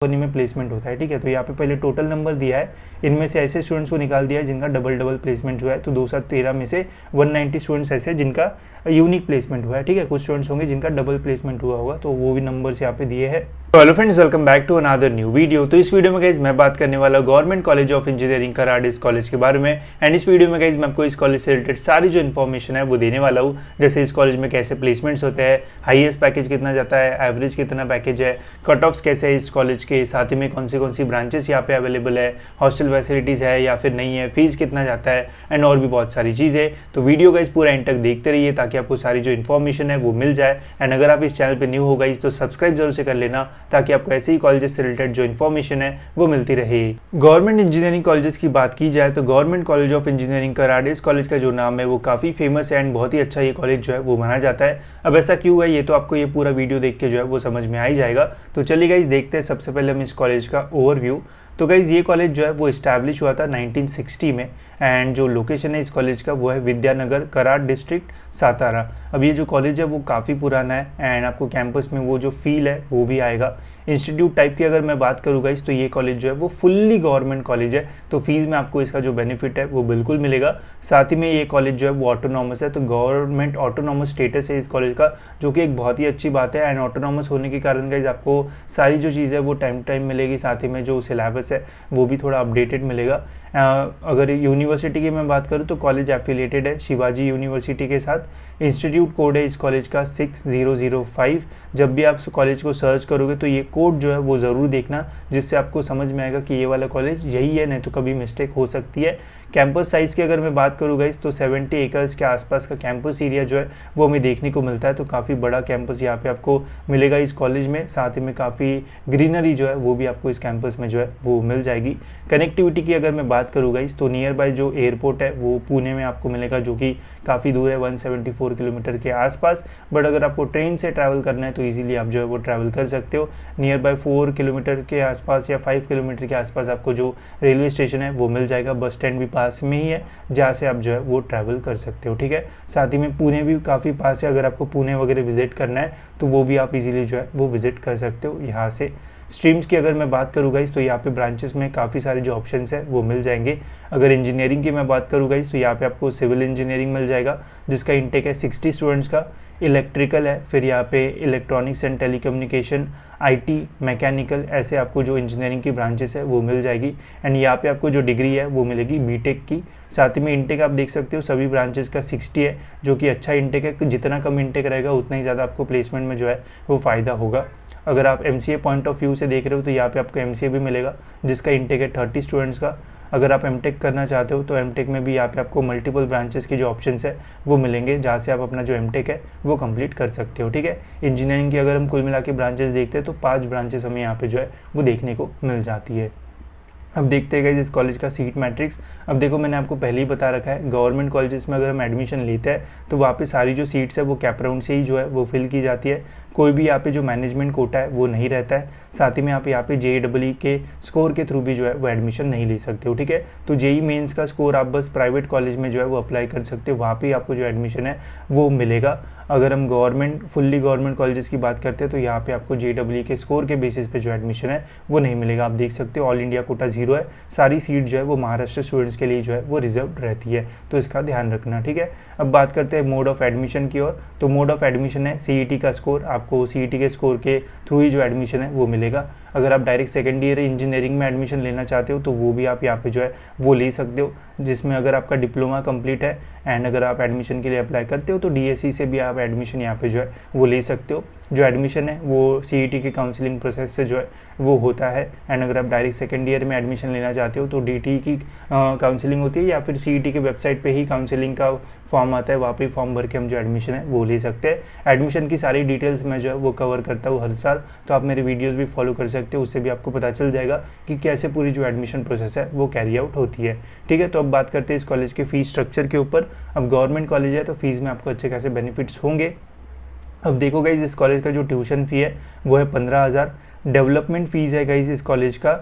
Company में placement होता है। ठीक है, तो यहाँ पे पहले टोटल नंबर दिया है, इनमें से ऐसे स्टूडेंट्स को निकाल दिया है जिनका डबल डबल प्लेसमेंट हुआ है। तो 213 में से 190 स्टूडेंट्स ऐसे हैं जिनका यूनिक प्लेसमेंट हुआ है। ठीक है, कुछ स्टूडेंट्स होंगे जिनका डबल प्लेसमेंट हुआ होगा, तो वो भी नंबर्स यहाँ पे दिए हैं। तो hello friends, welcome back to another new video. तो इस वीडियो में गाइज मैं बात करने वाला government college of engineering Karad इस कॉलेज के बारे में। एंड इस वीडियो में गाइज मैं आपको इस कॉलेज से रिलेटेड सारी जो इन्फॉर्मेशन है वो देने वाला हूँ, जैसे इस कॉलेज में कैसे प्लेसमेंट्स होते हैं, हाईएस्ट पैकेज कितना जाता है, एवरेज कितना पैकेज है, कट ऑफ्स कैसे है इस कॉलेज के, साथ ही में कौन सी ब्रांचेस यहाँ पे अवेलेबल है, हॉस्टल फैसिलिटीज़ है या फिर नहीं है, फीस कितना जाता है, एंड और भी बहुत सारी चीज़ें। तो वीडियो गाइज पूरा एंड तक देखते रहिए ताकि आपको सारी जो इन्फॉर्मेशन है वो मिल जाए। एंड अगर आप इस चैनल पर न्यू हो गाइज तो सब्सक्राइब जरूर से कर लेना ताकि आपको ऐसे ही कॉलेजेस से रिलेटेड जो इन्फॉर्मेशन है वो मिलती रहे। गवर्नमेंट इंजीनियरिंग कॉलेजेस की बात की जाए तो government college of engineering Karad इस कॉलेज का जो नाम है वो काफ़ी फेमस है एंड बहुत ही अच्छा ये कॉलेज जो है वो माना जाता है। अब ऐसा क्यों है ये तो आपको ये पूरा वीडियो देख के जो है वो समझ में आ ही जाएगा। तो चलिए गाइज देखते हैं सबसे पहले हम इस कॉलेज का ओवरव्यू। तो गाइज ये कॉलेज जो है वो इस्टेब्लिश हुआ था 1960 में एंड जो लोकेशन है इस कॉलेज का वो है विद्यानगर कराड़ डिस्ट्रिक्ट सातारा। अब ये जो कॉलेज है वो काफ़ी पुराना है एंड आपको कैंपस में वो जो फील है वो भी आएगा। इंस्टीट्यूट टाइप की अगर मैं बात करूँ गाइज तो ये कॉलेज जो है वो फुल्ली गवर्नमेंट कॉलेज है, तो फीस में आपको इसका जो बेनिफिट है वो बिल्कुल मिलेगा। साथ ही में ये कॉलेज जो है वो ऑटोनॉमस है, तो गवर्नमेंट ऑटोनॉमस स्टेटस है इस कॉलेज का, जो कि एक बहुत ही अच्छी बात है। एंड ऑटोनॉमस होने के कारण गाइज आपको सारी जो चीज़ है वो टाइम मिलेगी, साथ ही में जो सिलेबस है वो भी थोड़ा अपडेटेड मिलेगा। अगर यूनिवर्सिटी की मैं बात करूँ तो कॉलेज एफिलिएटेड है शिवाजी यूनिवर्सिटी के साथ। इंस्टीट्यूट कोड है इस कॉलेज का 6005। जब भी आप कॉलेज को सर्च करोगे तो ये कोड जो है वो ज़रूर देखना, जिससे आपको समझ में आएगा कि ये वाला कॉलेज यही है, नहीं तो कभी मिस्टेक हो सकती है। कैंपस साइज़ की अगर मैं बात करूँ गाइस तो 70 एकर्स के आसपास का कैंपस एरिया जो है वो हमें देखने को मिलता है, तो काफ़ी बड़ा कैंपस यहाँ पे आपको मिलेगा इस कॉलेज में। साथ ही में काफ़ी ग्रीनरी जो है वो भी आपको इस कैंपस में जो है वो मिल जाएगी। कनेक्टिविटी की अगर मैं बात करूँ गाइस तो नियर बाय जो एयरपोर्ट है वो पुणे में आपको मिलेगा, जो कि काफ़ी दूर है 174 किलोमीटर के आसपास। बट अगर आपको ट्रेन से ट्रैवल करना है तो ईजिली आप जो है वो ट्रैवल कर सकते हो। नियर बाय 4 किलोमीटर के आसपास या 5 किलोमीटर के आसपास आपको जो रेलवे स्टेशन है वो मिल जाएगा। बस स्टैंड भी पास में ही है जहाँ से आप जो है वो ट्रैवल कर सकते हो। ठीक है, साथ ही में पुणे भी काफ़ी पास है, अगर आपको पुणे वगैरह विजिट करना है तो वो भी आप इजीली जो है वो विजिट कर सकते हो यहाँ से। स्ट्रीम्स की अगर मैं बात करूँ गाइस तो यहाँ पे ब्रांचेस में काफ़ी सारे जो ऑप्शंस है वो मिल जाएंगे। अगर इंजीनियरिंग की मैं बात करूँ गाइस तो यहाँ पे आपको सिविल इंजीनियरिंग मिल जाएगा, जिसका इंटेक है 60 स्टूडेंट्स का। इलेक्ट्रिकल है, फिर यहाँ पे electronics and telecommunication, IT, mechanical, ऐसे आपको जो इंजीनियरिंग की ब्रांचेस है वो मिल जाएगी। एंड यहाँ पे आपको जो डिग्री है वो मिलेगी बीटेक की। साथ ही में इंटेक आप देख सकते हो सभी ब्रांचेस का 60 है, जो कि अच्छा इंटेक है। जितना कम इंटेक रहेगा उतना ही ज़्यादा आपको प्लेसमेंट में जो है वो फ़ायदा होगा। अगर आप एमसीए पॉइंट ऑफ व्यू से देख रहे हो तो यहाँ पे आपको एमसीए भी मिलेगा, जिसका इंटेक है 30 स्टूडेंट्स का। अगर आप एमटेक करना चाहते हो तो एमटेक में भी यहाँ पे आपको मल्टीपल ब्रांचेस के जो ऑप्शंस है वो मिलेंगे, जहाँ से आप अपना जो एमटेक है वो कंप्लीट कर सकते हो। ठीक है, इंजीनियरिंग की अगर हम कुल मिला के ब्रांचेस देखते हैं तो 5 ब्रांचेस हमें यहाँ पे जो है वो देखने को मिल जाती है। अब देखते हैं गाइस इस कॉलेज का सीट मैट्रिक्स। अब देखो मैंने आपको पहले ही बता रखा है, गवर्नमेंट कॉलेजेस में अगर हम एडमिशन लेते हैं तो वहाँ पे सारी जो सीट्स है वो कैप राउंड से ही जो है वो फिल की जाती है। कोई भी यहाँ पे जो मैनेजमेंट कोटा है वो नहीं रहता है। साथ ही में आप यहाँ पे JEE के स्कोर के थ्रू भी जो है वो एडमिशन नहीं ले सकते हो। ठीक है, तो JEE मेंस का स्कोर आप बस प्राइवेट कॉलेज में जो है वो अप्लाई कर सकते हो, वहाँ पे आपको जो एडमिशन है वो मिलेगा। अगर हम फुल्ली गवर्नमेंट कॉलेजेस की बात करते हैं तो यहाँ पे आपको JEE के स्कोर के बेसिस पे जो एडमिशन है वो नहीं मिलेगा। आप देख सकते हो ऑल इंडिया कोटा 0 है, सारी सीट जो है वो महाराष्ट्र स्टूडेंट्स के लिए जो है वो रिजर्व रहती है, तो इसका ध्यान रखना। ठीक है, अब बात करते हैं मोड ऑफ एडमिशन की ओर। तो मोड ऑफ एडमिशन है CET का स्कोर, आपको CET के स्कोर के थ्रू ही जो एडमिशन है वो मिलेगा। अगर आप डायरेक्ट सेकेंड ईयर इंजीनियरिंग में एडमिशन लेना चाहते हो तो वो भी आप यहाँ पे जो है वो ले सकते हो, जिसमें अगर आपका डिप्लोमा कंप्लीट है एंड अगर आप एडमिशन के लिए अप्लाई करते हो तो DSE से भी आप एडमिशन यहाँ पे जो है वो ले सकते हो। जो एडमिशन है वो CET के काउंसलिंग प्रोसेस से जो है वो होता है। एंड अगर आप डायरेक्ट सेकेंड ईयर में एडमिशन लेना चाहते हो तो DTE की काउंसलिंग होती है, या फिर CET के वेबसाइट पे ही काउंसलिंग का फॉर्म आता है, वहाँ पे फॉर्म भर के हम जो एडमिशन है वो ले सकते हैं। एडमिशन की सारी डिटेल्स मैं जो है वो कवर करता हूँ हर साल, तो आप मेरे वीडियोज़ भी फॉलो कर सकते हो, उससे भी आपको पता चल जाएगा कि कैसे पूरी जो एडमिशन प्रोसेस है वो कैरी आउट होती है। ठीक है, तो अब बात करते हैं इस कॉलेज के फीस स्ट्रक्चर के ऊपर। अब गवर्नमेंट कॉलेज है तो फीस में आपको अच्छे खासे बेनिफिट्स होंगे। अब देखो गाइज इस कॉलेज का जो ट्यूशन फ़ी है वो है 15,000। डेवलपमेंट फ़ीस है गाइज इस कॉलेज का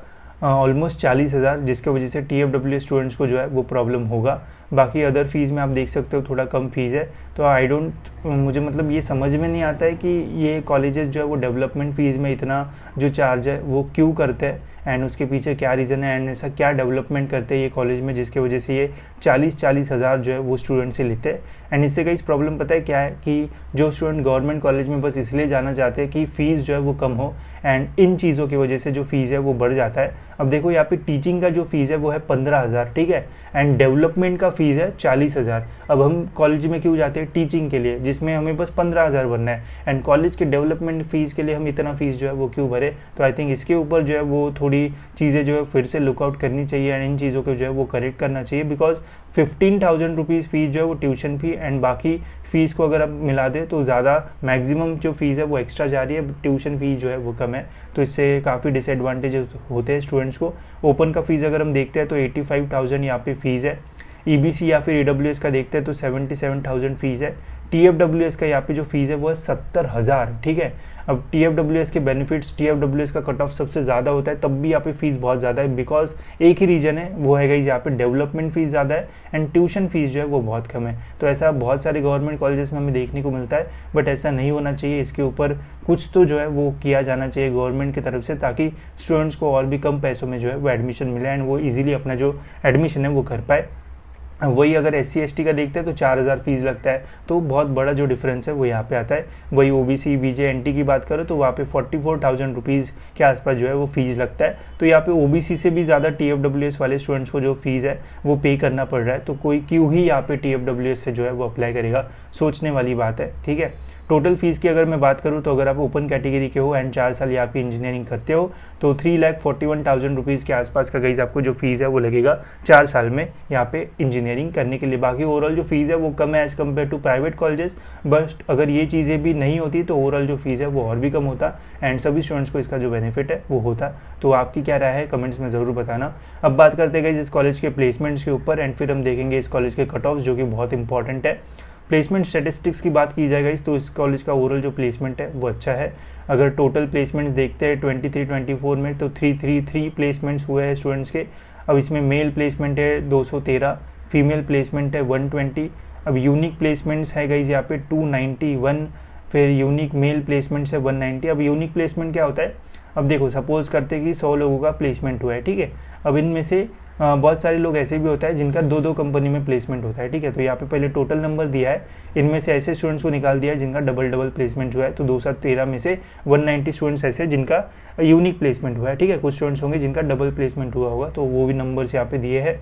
ऑलमोस्ट 40,000, जिसकी वजह से TFW स्टूडेंट्स को जो है वो प्रॉब्लम होगा। बाकी अदर फीस में आप देख सकते हो थोड़ा कम फीस है। तो मुझे मतलब ये समझ में नहीं आता है कि ये कॉलेजेस जो है वो डेवलपमेंट फ़ीस में इतना जो चार्ज है वो क्यों करते हैं, एंड उसके पीछे क्या रीज़न है, एंड ऐसा क्या डेवलपमेंट करते हैं ये कॉलेज में जिसकी वजह से ये 40,000 जो है वो स्टूडेंट से लेते हैं। एंड इससे कई प्रॉब्लम पता है क्या है कि जो स्टूडेंट गवर्नमेंट कॉलेज में बस इसलिए जाना चाहते हैं कि फ़ीस जो है वो कम हो, एंड इन चीज़ों की वजह से जो फ़ीस है वो बढ़ जाता है। अब देखो यहाँ पे टीचिंग का जो फ़ीस है वो है 15,000, ठीक है, एंड डेवलपमेंट का फ़ीस है 40,000। अब हम कॉलेज में क्यों जाते हैं? टीचिंग के लिए, जिसमें हमें बस 15,000 भरना है, एंड कॉलेज के डेवलपमेंट फ़ीस के लिए हम इतना फ़ीस जो है वो क्यों भरे? तो आई थिंक इसके ऊपर जो है वो थोड़ी चीज़ें जो है फिर से लुकआउट करनी चाहिए, एंड इन चीज़ों को जो है वो करेक्ट करना चाहिए। बिकॉज 15,000 रुपीज़ फ़ीस जो है वो ट्यूशन फ़ी, एंड बाकी फ़ीस को अगर आप मिला दें तो ज़्यादा मैक्सिमम जो फ़ीस है वो एक्स्ट्रा जा रही है, ट्यूशन फ़ी जो है वो कम है। तो इससे काफ़ी डिसएडवांटेज होते हैं स्टूडेंट्स को। ओपन का फ़ीस अगर हम देखते हैं तो 85,000 यहाँ पे फ़ीस है। EBC या फिर EWS का देखते हैं तो 77,000 फ़ीस है। TFWS का यहाँ पे जो फ़ीस है वो है 70,000, ठीक है। अब TFWS के बेनिफिट्स, TFWS का कट ऑफ सबसे ज़्यादा होता है, तब भी यहाँ पे फ़ीस बहुत ज़्यादा है। बिकॉज एक ही रीज़न है, वो है गाइस यहाँ पे डेवलपमेंट फ़ीस ज़्यादा है एंड ट्यूशन फ़ीस जो है वो बहुत कम है। तो ऐसा बहुत सारे गवर्नमेंट कॉलेजेस में हमें देखने को मिलता है, बट ऐसा नहीं होना चाहिए। इसके ऊपर कुछ तो जो है वो किया जाना चाहिए गवर्नमेंट की तरफ से, ताकि स्टूडेंट्स को और भी कम पैसों में जो है वो एडमिशन मिले एंड वो ईजिली अपना जो एडमिशन है वो कर पाए। वही अगर SC ST का देखते हैं तो 4,000 फीस लगता है, तो बहुत बड़ा जो डिफरेंस है वो यहाँ पे आता है। वही OBC VJ NT की बात करो तो वहाँ पे 44,000 रुपीज़ के आसपास जो है वो फीस लगता है। तो यहाँ पे OBC से भी ज़्यादा TFWS वाले स्टूडेंट्स को जो फीस है वो पे करना पड़ रहा है। तो कोई क्यों ही यहाँ पे TFWS से जो है वो अप्लाई करेगा, सोचने वाली बात है, ठीक है। टोटल फीस की अगर मैं बात करूँ तो अगर आप ओपन कैटेगरी के हो एंड 4 साल यहाँ पे इंजीनियरिंग करते हो तो 3,41,000 रुपीज़ के आसपास का गाइस आपको जो फीस है वो लगेगा 4 साल में यहाँ पे इंजीनियरिंग करने के लिए। बाकी ओवरऑल जो फीस है वो कम है as compare to private colleges, but अगर ये चीज़ें भी नहीं होती तो ओवरऑल जो फीस है वो और भी कम होता एंड सभी स्टूडेंट्स को इसका जो बेनिफिट है वो होता। तो आपकी क्या राय है कमेंट्स में ज़रूर बताना। अब बात करते हैं गाइस इस कॉलेज के प्लेसमेंट्स के ऊपर एंड फिर हम देखेंगे इस कॉलेज के कट ऑफ्स जो कि बहुत इंपॉर्टेंट है। प्लेसमेंट स्टैटिस्टिक्स की बात की जाएगा तो इस कॉलेज का ओवरऑल जो प्लेसमेंट है वो अच्छा है। अगर टोटल प्लेसमेंट्स देखते हैं 23-24 में तो 333 प्लेसमेंट्स हुए हैं स्टूडेंट्स के। अब इसमें मेल प्लेसमेंट है 213, फीमेल प्लेसमेंट है 120। अब यूनिक प्लेसमेंट्स है गाइस यहाँ पे 291, फिर यूनिक मेल प्लेसमेंट्स है 190। अब यूनिक प्लेसमेंट क्या होता है? अब देखो सपोज करते कि 100 लोगों का प्लेसमेंट हुआ है, ठीक है। अब इनमें से बहुत सारे लोग ऐसे भी होता है जिनका 2-2 कंपनी में प्लेसमेंट होता है, ठीक है। तो यहाँ पे पहले टोटल नंबर दिया है, इनमें से ऐसे स्टूडेंट्स को निकाल दिया है जिनका डबल प्लेसमेंट हुआ है। तो 213 में से 190 स्टूडेंट्स ऐसे हैं जिनका यूनिक प्लेसमेंट हुआ है, ठीक है। कुछ स्टूडेंट्स होंगे जिनका डबल प्लेसमेंट हुआ होगा, तो वो भी नंबर्स यहाँ पे दिए हैं।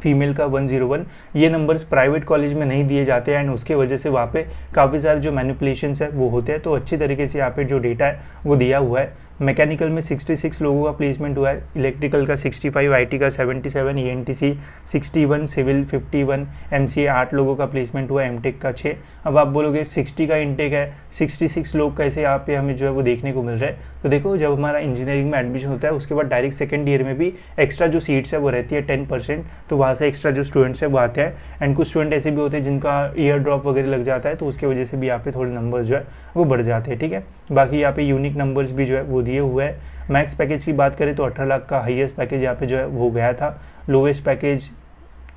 फीमेल का 101, ये नंबर्स प्राइवेट कॉलेज में नहीं दिए जाते हैं एंड उसके वजह से वहाँ पे काफ़ी सारे जो मैनिपुलेशंस है वो होते हैं। तो अच्छी तरीके से यहाँ पे जो डेटा है वो दिया हुआ है। मैकेनिकल में 66 लोगों का प्लेसमेंट हुआ है, इलेक्ट्रिकल का 65, IT का 77, ENTC 61, सिविल 51, MCA 8 लोगों का प्लेसमेंट हुआ है, MTech का 6। अब आप बोलोगे 60 का इंटेक है, 66 लोग कैसे यहाँ पे हमें जो है वो देखने को मिल रहा है। तो देखो जब हमारा इंजीनियरिंग में एडमिशन होता है उसके बाद डायरेक्ट सेकेंड ईयर में भी एक्स्ट्रा जो सीट्स है वो रहती है 10%, तो वहाँ से एक्स्ट्रा जो स्टूडेंट्स है वो आते हैं। एंड कुछ स्टूडेंट ऐसे भी होते हैं जिनका ईयर ड्रॉप वगैरह लग जाता है, तो उसके वजह से भी यहाँ पे थोड़े नंबर्स जो है वो बढ़ जाते हैं, ठीक है। बाकी यहाँ पे यूनिक नंबर्स भी जो है वो दिए हुए हैं। मैक्स पैकेज की बात करें तो 18 लाख का हाईएस्ट पैकेज यहाँ पे जो है वो गया था। Lowest package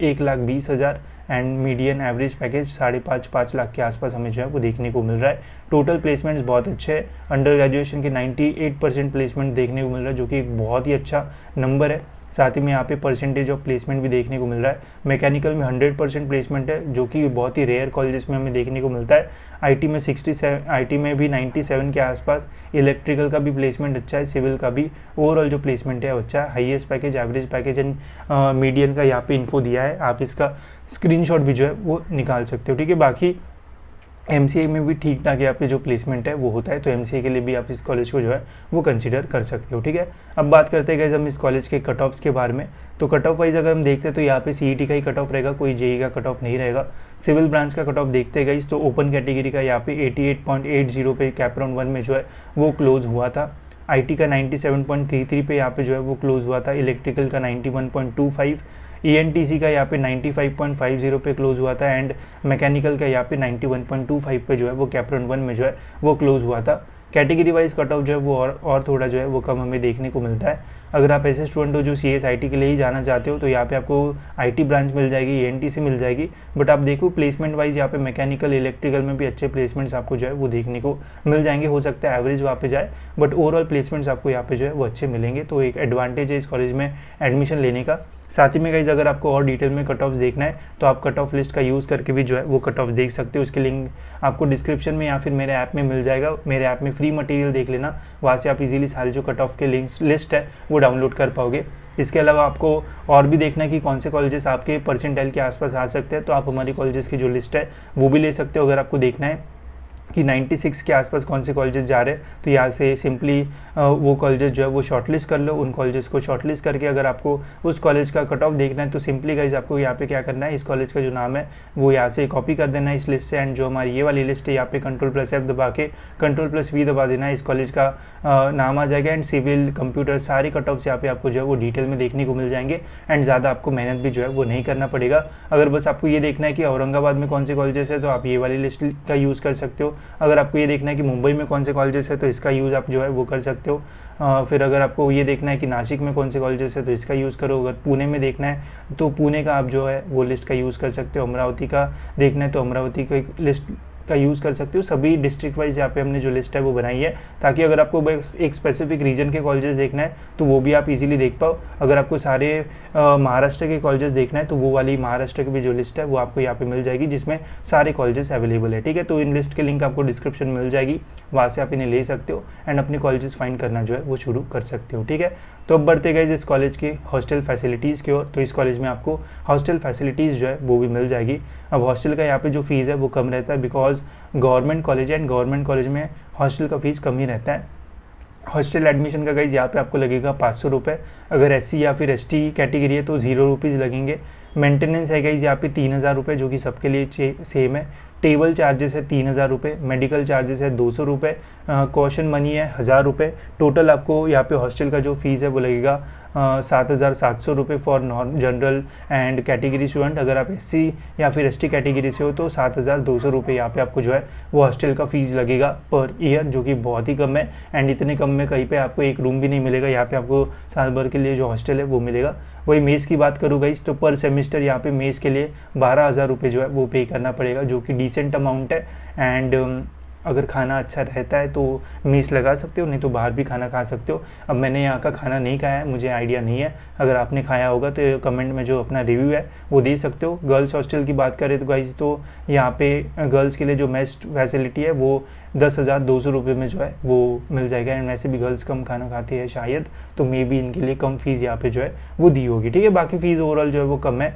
1,20,000 and median average package 5.5 lakh के आसपास हमें जो है वो देखने को मिल रहा है। टोटल प्लेसमेंट्स बहुत अच्छे हैं, अंडर ग्रेजुएशन के 98% प्लेसमेंट देखने को मिल रहा है, जो कि एक बहुत ही अच्छा नंबर है। साथ ही में यहाँ पे परसेंटेज ऑफ प्लेसमेंट भी देखने को मिल रहा है। मैकेनिकल में 100% प्लेसमेंट है, जो कि बहुत ही रेयर कॉलेजेस में हमें देखने को मिलता है। IT में 67, IT में भी 97 के आसपास। इलेक्ट्रिकल का भी प्लेसमेंट अच्छा है, सिविल का भी। ओवरऑल जो प्लेसमेंट है अच्छा है। Highest package, average package and median का यहाँ पे इन्फो दिया है, आप इसका स्क्रीनशॉट भी जो है वो निकाल सकते हो, ठीक है। बाकी MCA में भी ठीक ठाक यहाँ पे जो प्लेसमेंट है वो होता है, तो MCA के लिए भी आप इस कॉलेज को जो है वो कंसिडर कर सकते हो, ठीक है। अब बात करते हैं गाइस हम इस कॉलेज के कट ऑफ्स के बारे में। तो कट ऑफ वाइज अगर हम देखते हैं तो यहाँ पे CET का ही कट ऑफ रहेगा, कोई JEE का कट ऑफ नहीं रहेगा। सिविल ब्रांच का कट ऑफ देखते हैं गाइस तो ओपन कैटेगरी का यहाँ पे 88.80 पे कैप राउंड 1 में जो है वो क्लोज हुआ था। IT का 97.33 पे यहाँ पे जो है वो क्लोज हुआ था। इलेक्ट्रिकल का 91.25, ENTC का यहाँ पे 95.50 पे क्लोज हुआ था एंड मैकेनिकल का यहाँ पे 91.25 पे जो है वो कैप राउंड 1 में जो है वो क्लोज हुआ था। कैटेगरी वाइज कट ऑफ जो है वो और थोड़ा जो है वो कम हमें देखने को मिलता है। अगर आप ऐसे स्टूडेंट हो जो CSIT के लिए ही जाना चाहते हो तो यहाँ पे आपको IT ब्रांच मिल जाएगी, ENT से मिल जाएगी, बट आप देखो प्लेसमेंट वाइज यहाँ पे मैकेनिकल इलेक्ट्रिकल में भी अच्छे प्लेसमेंट्स आपको जो है वो देखने को मिल जाएंगे। हो सकता है एवरेज वहाँ पे जाए, बट ओवरऑल प्लेसमेंट्स आपको यहाँ पे जो है वो अच्छे मिलेंगे। तो एक एडवांटेज है इस कॉलेज में एडमिशन लेने का। साथ ही में गाइज अगर आपको और डिटेल में कट ऑफ देखना है तो आप कट ऑफ लिस्ट का यूज़ करके भी जो है वो कट ऑफ देख सकते हो। उसके लिंक आपको डिस्क्रिप्शन में या फिर मेरे ऐप में मिल जाएगा। मेरे ऐप में फ्री मटेरियल देख लेना, वहाँ से आप इजीली सारे जो कट ऑफ के लिस्ट है वो डाउनलोड कर पाओगे। इसके अलावा आपको और भी देखना है कि कौन से कॉलेजेस आपके परसेंटाइल के आसपास आ सकते हैं, तो आप हमारी कॉलेजेस की जो लिस्ट है वो भी ले सकते हो। अगर आपको देखना है कि 96 के आसपास कौन से कॉलेजेस जा रहे हैं तो यहाँ से सिंपली वो कॉलेजेस जो है वो शॉर्टलिस्ट कर लो। उन कॉलेजेस को शॉर्टलिस्ट करके अगर आपको उस कॉलेज का कट ऑफ देखना है तो सिंपली गाइज आपको यहाँ पे क्या करना है, इस कॉलेज का जो नाम है वो यहाँ से कॉपी कर देना है इस लिस्ट से, एंड जो हमारी ये वाली लिस्ट है यहाँ पे Ctrl+F दबा के Ctrl+V दबा देना है। इस कॉलेज का नाम आ जाएगा एंड सिविल कंप्यूटर सारे कट ऑफ्स यहाँ पे आपको जो है वो डिटेल में देखने को मिल जाएंगे एंड ज़्यादा आपको मेहनत भी जो है वो नहीं करना पड़ेगा। अगर बस आपको ये देखना है कि औरंगाबाद में कौन से कॉलेजेस है तो आप ये वाली लिस्ट का यूज़ कर सकते हो। अगर आपको ये देखना है कि मुंबई में कौन से कॉलेजेस है तो इसका यूज़ आप जो है वो कर सकते हो। फिर अगर आपको ये देखना है कि नासिक में कौन से कॉलेजेस है तो इसका यूज़ करो। अगर पुणे में देखना है तो पुणे का आप जो है वो लिस्ट का यूज़ कर सकते हो। अमरावती का देखना है तो अमरावती का एक लिस्ट का यूज़ कर सकते हो। सभी डिस्ट्रिक्ट वाइज यहाँ पे हमने जो लिस्ट है वो बनाई है ताकि अगर आपको बस एक स्पेसिफिक रीजन के कॉलेजेस देखना है तो वो भी आप इजीली देख पाओ। अगर आपको सारे महाराष्ट्र के कॉलेजेस देखना है तो वो वाली महाराष्ट्र की भी जो लिस्ट है वो आपको यहाँ पे मिल जाएगी जिसमें सारे कॉलेजेस अवेलेबल है। ठीक है, तो इन लिस्ट के लिंक आपको डिस्क्रिप्शन मिल जाएगी, वहाँ से आप इन्हें ले सकते हो एंड अपने कॉलेजेस फाइंड करना जो है वो शुरू कर सकते हो। ठीक है, तो अब बढ़ते गए इस कॉलेज की हॉस्टल फैसिलिटीज़ की ओर। तो इस कॉलेज में आपको हॉस्टल फैसिलिटीज़ जो है वो भी मिल जाएगी। अब हॉस्टल का यहाँ पे जो फीस है वो कम रहता है बिकॉज गवर्नमेंट कॉलेज है एंड गवर्नमेंट कॉलेज में हॉस्टल का फीस कम ही रहता है। हॉस्टल एडमिशन का गाइज यहाँ पे आपको लगेगा 500 रुपये। अगर SC या फिर ST कैटेगरी है तो 0 रुपीज़ लगेंगे। मेंटेनेंस है गाइज यहाँ पे 3000 रुपये जो कि सबके लिए सेम है। टेबल चार्जेस है 3000 रुपये, मेडिकल चार्जेस है 200 रुपये, कॉशन मनी है 1000 रुपये। टोटल आपको यहाँ पे हॉस्टल का जो फीस है वो लगेगा 7700 रुपये for non general and category student. अगर आप SC या फिर ST कैटेगरी से हो तो 7200 रुपये यहाँ पे आपको जो है वो हॉस्टल का फीस लगेगा पर ईयर, जो कि बहुत ही कम है एंड इतने कम में कहीं पे आपको एक रूम भी नहीं मिलेगा। यहाँ पे आपको साल भर के लिए जो हॉस्टल है वो मिलेगा। वही मेस की बात करूँ गाइस तो पर सेमेस्टर यहाँ पे मेस के लिए 12000 रुपये जो है वो पे करना पड़ेगा, जो कि डिसेंट अमाउंट है। एंड अगर खाना अच्छा रहता है तो मेस लगा सकते हो, नहीं तो बाहर भी खाना खा सकते हो। अब मैंने यहाँ का खाना नहीं खाया है, मुझे आइडिया नहीं है। अगर आपने खाया होगा तो कमेंट में जो अपना रिव्यू है वो दे सकते हो। गर्ल्स हॉस्टल की बात करें तो गाइस तो यहाँ पे गर्ल्स के लिए जो मेस फैसिलिटी है वो 10,200 रुपये में जो है वो मिल जाएगा। एंड वैसे भी गर्ल्स कम खाना खाती है शायद, तो मे बी इनके लिए कम फीस यहाँ पे जो है वो दी होगी। ठीक है, बाकी फ़ीस ओवरऑल जो है वो कम है।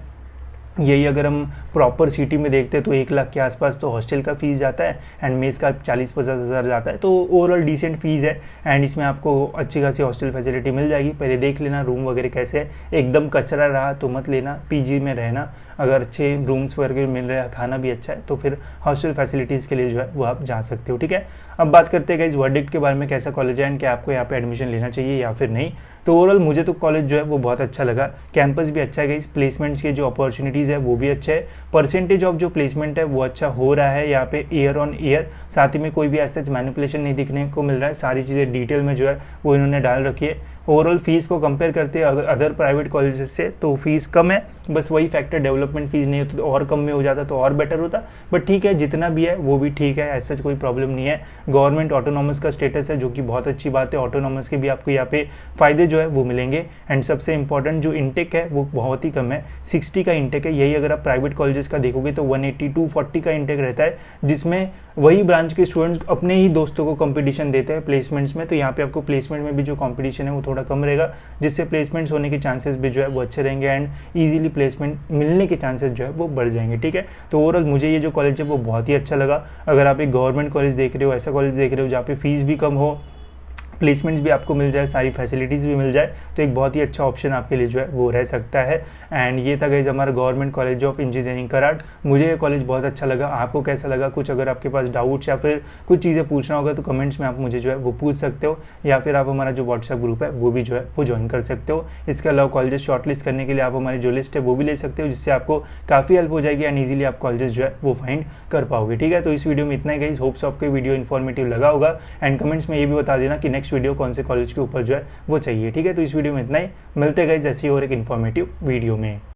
यही अगर हम प्रॉपर सिटी में देखते हैं तो 1 लाख के आसपास तो हॉस्टल का फ़ीस जाता है एंड मेस का 40-50 हज़ार जाता है। तो ओवरऑल डिसेंट फ़ीस है एंड इसमें आपको अच्छी खासी हॉस्टल फैसिलिटी मिल जाएगी। पहले देख लेना रूम वगैरह कैसे है, एकदम कचरा रहा तो मत लेना, PG में रहना। अगर अच्छे रूम्स वगैरह मिल रहा है, खाना भी अच्छा है तो फिर हॉस्टल फैसिलिटीज़ के लिए जो है वो आप जा सकते हो। ठीक है, अब बात करते हैं इस वर्डिक्ट के बारे में, कैसा कॉलेज है एंड क्या आपको यहाँ पे एडमिशन लेना चाहिए या फिर नहीं। तो ओवरऑल मुझे तो कॉलेज जो है वो बहुत अच्छा लगा। कैंपस भी अच्छा है गाइस, प्लेसमेंट्स के जो अपॉर्चुनिटीज़ है वो भी अच्छे है, परसेंटेज ऑफ जो प्लेसमेंट है वो अच्छा हो रहा है यहाँ पे ईयर ऑन ईयर। साथ ही में कोई भी ऐसा मैनिपुलेशन नहीं दिखने को मिल रहा है, सारी चीज़ें डिटेल में जो है वो इन्होंने डाल रखी है। ओवरऑल फीस को कंपेयर करते हैं अदर प्राइवेट कॉलेजेस से तो फीस कम है, बस वही फैक्टर डेवलपमेंट फीस नहीं होती तो और कम में हो जाता तो और बेटर होता। बट ठीक है, जितना भी है वो भी ठीक है, ऐसा कोई प्रॉब्लम नहीं है। गवर्नमेंट ऑटोनॉमस का स्टेटस है जो कि बहुत अच्छी बात है। ऑटोनॉमस के भी आपको यहाँ पे फ़ायदे जो है वो मिलेंगे। एंड सबसे इंपॉर्टेंट जो इंटेक है वो बहुत ही कम है, 60 का इंटेक है। यही अगर आप प्राइवेट कॉलेजेस का देखोगे तो 180-240 का इंटेक रहता है, जिसमें वही ब्रांच के स्टूडेंट्स अपने ही दोस्तों को कंपटीशन देते हैं प्लेसमेंट्स में। तो यहाँ पे आपको प्लेसमेंट में भी जो कंपटीशन है वो थोड़ा कम रहेगा, जिससे प्लेसमेंट्स होने के चांसेस भी जो है वो अच्छे रहेंगे एंड इजीली प्लेसमेंट मिलने के चांसेस जो है वो बढ़ जाएंगे। ठीक है, तो ओवरऑल मुझे ये जो कॉलेज है वो बहुत ही अच्छा लगा। अगर आप एक गवर्नमेंट कॉलेज देख रहे हो, ऐसा कॉलेज देख रहे हो जहाँ पे फीस भी कम हो, प्लेसमेंट्स भी आपको मिल जाए, सारी फैसिलिटीज़ भी मिल जाए, तो एक बहुत ही अच्छा ऑप्शन आपके लिए जो है वो रह सकता है। एंड ये था गाइस हमारा government college of engineering Karad. मुझे ये कॉलेज बहुत अच्छा लगा, आपको कैसा लगा? कुछ अगर आपके पास डाउट्स या फिर कुछ चीज़ें पूछना होगा तो कमेंट्स में आप मुझे जो है वो पूछ सकते हो, या फिर आप हमारा जो व्हाट्सएप ग्रुप है वो भी जो है वो ज्वाइन कर सकते हो। इसके अलावा कॉलेजेस शॉर्टलिस्ट करने के लिए आप हमारी जो लिस्ट है वो भी ले सकते हो, जिससे आपको काफ़ी हेल्प हो जाएगी एंड ईजिली आप कॉलेजेस जो है वो फाइंड कर पाओगे। ठीक है, तो इस वीडियो में इतना ही गाइस, होप्स आपको वीडियो इन्फॉर्मेटिव लगा होगा। एंड कमेंट्स में ये भी बता देना कि नेक्स्ट वीडियो कौन से कॉलेज के ऊपर जो है वो चाहिए। ठीक है, तो इस वीडियो में इतना ही, मिलते गाइस ऐसी और एक इन्फॉर्मेटिव वीडियो में।